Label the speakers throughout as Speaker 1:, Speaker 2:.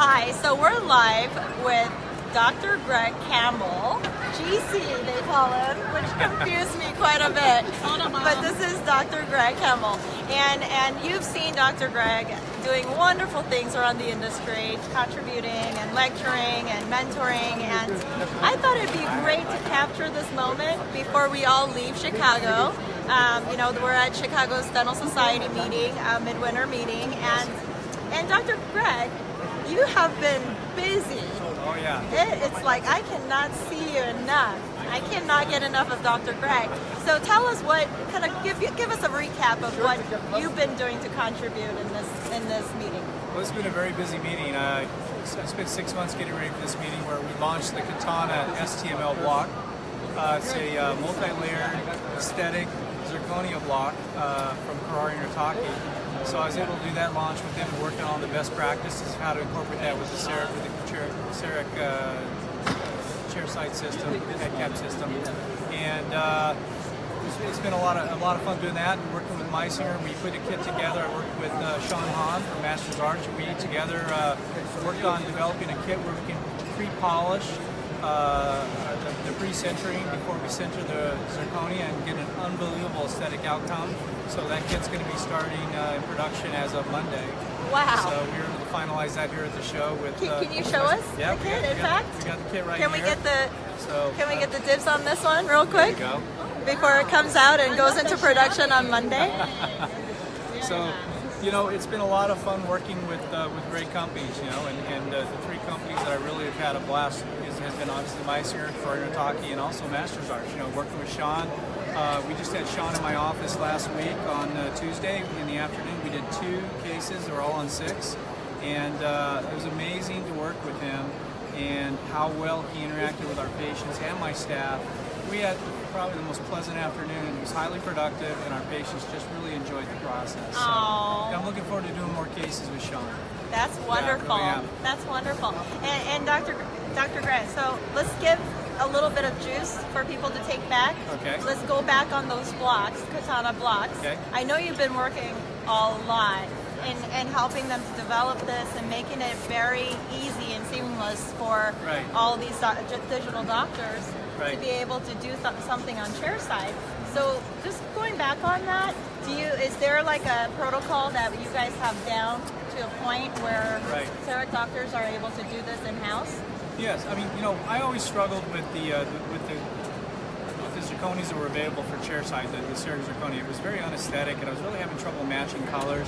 Speaker 1: Hi, so we're live with Dr. Greg Campbell, GC they call him, which confused me quite a bit. But this is Dr. Greg Campbell, and you've seen Dr. Greg doing wonderful things around the industry, contributing and lecturing and mentoring, and I thought it'd be great to capture this moment before we all leave Chicago. We're at Chicago's Dental Society meeting, Midwinter Meeting, and Dr. Greg, you have been busy.
Speaker 2: Oh yeah.
Speaker 1: It's like I cannot see you enough. I cannot get enough of Dr. Greg. So tell us give us a recap of what you've been doing to contribute in this meeting.
Speaker 2: Well, it's been a very busy meeting. I spent 6 months getting ready for this meeting where we launched the Katana STML block. It's a multi-layered aesthetic zirconia block from Ferrari and Otaki. So I was able to do that launch with them and working on the best practices of how to incorporate that with the CEREC chairside system, head cap system, and it's been a lot of fun doing that. And working with Meisinger, we put a kit together. I worked with Sean Hahn from Masters Arch. We together worked on developing a kit where we can pre-polish the pre-centering before we center the zirconia and get an unbelievable aesthetic outcome. So that kit's going to be starting in production as of Monday.
Speaker 1: Wow.
Speaker 2: So we were able to finalize that here at the show with.
Speaker 1: Can you show us the kit? In fact,
Speaker 2: we got the kit right
Speaker 1: here. Can we get the dibs on this one real quick?
Speaker 2: There you go.
Speaker 1: Before it comes out and goes into production on Monday.
Speaker 2: So, it's been a lot of fun working with great companies, and the three companies that I really have had a blast has been obviously Meisinger, Ferrari and Otaki, and also Masters Arch. Working with Sean. We just had Sean in my office last week on Tuesday in the afternoon. We did 2 cases. They were all on 6. And it was amazing to work with him and how well he interacted with our patients and my staff. We had probably the most pleasant afternoon. It was highly productive, and our patients just really enjoyed the process. So I'm looking forward to doing more cases with Sean.
Speaker 1: That's wonderful.
Speaker 2: Yeah, really
Speaker 1: That's wonderful. And Dr. Grant, so let's give a little bit of juice for people to take back.
Speaker 2: Okay.
Speaker 1: Let's go back on those blocks, Katana blocks.
Speaker 2: Okay.
Speaker 1: I know you've been working a lot in helping them to develop this and making it very easy and seamless for all these digital doctors to be able to do something on chairside. So just going back on that, is there like a protocol that you guys have down to a point where CEREC doctors are able to do this in-house?
Speaker 2: Yes, I mean, I always struggled with the zirconias that were available for chairside, the CEREC zirconia. It was very unaesthetic, and I was really having trouble matching colors.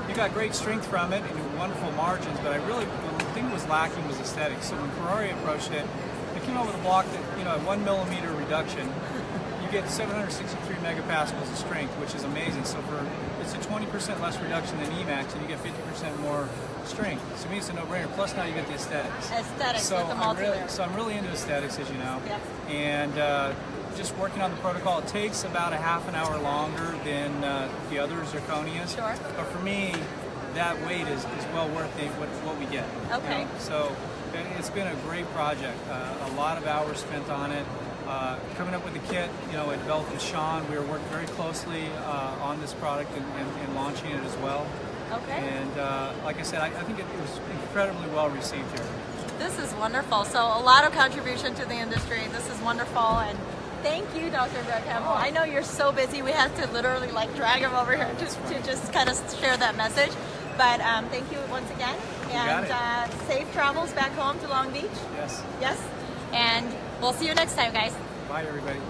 Speaker 2: You got great strength from it and wonderful margins, but the thing that was lacking was aesthetics. So when Ferrari approached it, they came out with a block that, at 1 millimeter reduction, you get 763 megapascals of strength, which is amazing. So it's a 20% less reduction than EMAX, and you get 50% more strength. So to me, it's a no-brainer. Plus, now you get the aesthetics.
Speaker 1: Aesthetics with the multi-layer.
Speaker 2: So I'm really into aesthetics, as you know.
Speaker 1: Yep.
Speaker 2: And just working on the protocol, it takes about a half an hour longer than the other zirconias.
Speaker 1: Sure.
Speaker 2: But for me, that wait is well worth what we get.
Speaker 1: Okay.
Speaker 2: So it's been a great project. A lot of hours spent on it. Coming up with the kit, I developed with Sean. We were working very closely on this product and launching it as well.
Speaker 1: Okay.
Speaker 2: And like I said, I think it was incredibly well received here.
Speaker 1: This is wonderful. So a lot of contribution to the industry. This is wonderful. And thank you, Dr. Greg Campbell. I know you're so busy. We have to literally drag him over here to just kind of share that message. But thank you once again. And safe travels back home to Long Beach.
Speaker 2: Yes.
Speaker 1: Yes. And we'll see you next time, guys.
Speaker 2: Bye, everybody.